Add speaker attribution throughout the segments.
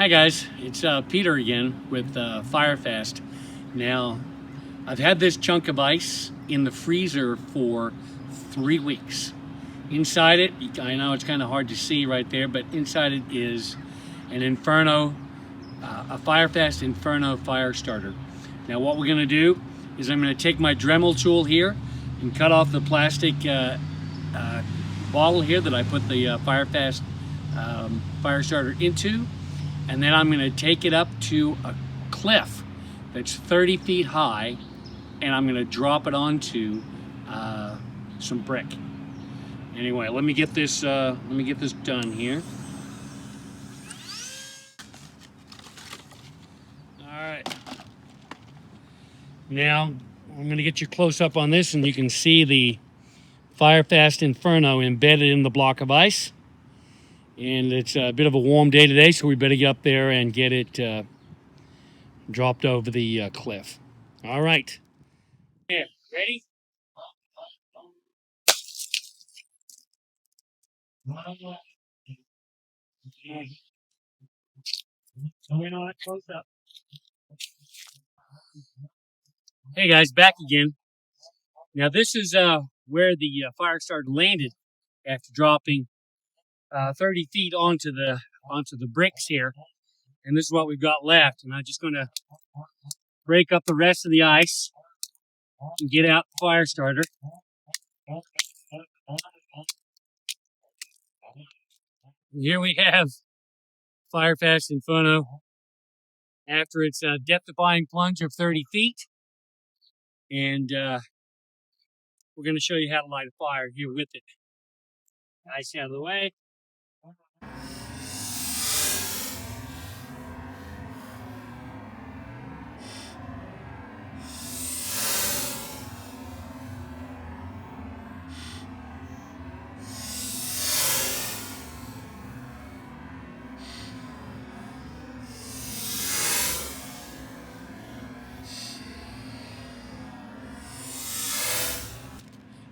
Speaker 1: Hi guys, it's Peter again with Firefast. Now, I've had this chunk of ice in the freezer for 3 weeks. Inside it, I know it's kind of hard to see right there, but inside it is an Inferno, a Firefast Inferno fire starter. Now what we're going to do is I'm going to take my Dremel tool here and cut off the plastic bottle here that I put the Firefast fire starter into. And then I'm going to take it up to a cliff that's 30 feet high, and I'm going to drop it onto some brick. Anyway, let me get this done here. All right. Now I'm going to get you close up on this, and you can see the Firefast Inferno embedded in the block of ice. And it's a bit of a warm day today, so we better get up there and get it dropped over the cliff. All right. Here, ready? Close up. Hey guys, back again. Now this is where the fire starter landed after dropping 30 feet onto the bricks here, and this is what we've got left. And I'm just going to break up the rest of the ice and get out the fire starter. And here we have Firefast Inferno after its death-defying plunge of 30 feet, and we're going to show you how to light a fire here with it. Ice out of the way.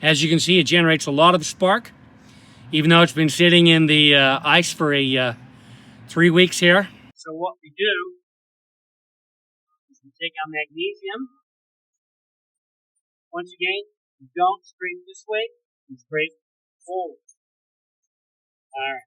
Speaker 1: As you can see, it generates a lot of spark, even though it's been sitting in the ice for 3 weeks here. So what we do is we take our magnesium. Once again, you don't straight this way, you straight forward. All right.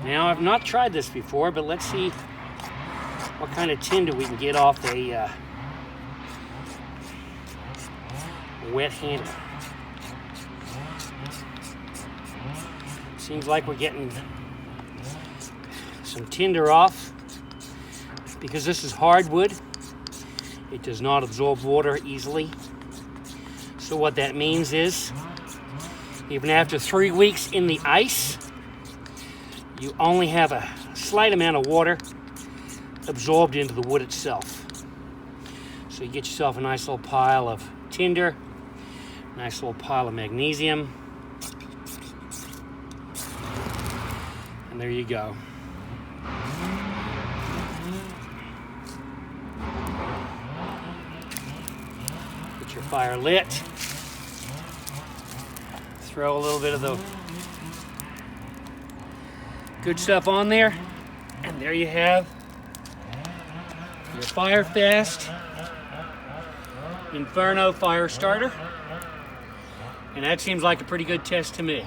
Speaker 1: Now, I've not tried this before, but let's see what kind of tinder we can get off a wet handle. Seems like we're getting some tinder off. Because this is hardwood, it does not absorb water easily. So what that means is, even after 3 weeks in the ice, you only have a slight amount of water absorbed into the wood itself. So you get yourself a nice little pile of tinder, nice little pile of magnesium, and there you go. Get your fire lit. Throw a little bit of the good stuff on there, and there you have your Firefast Inferno fire starter, and that seems like a pretty good test to me.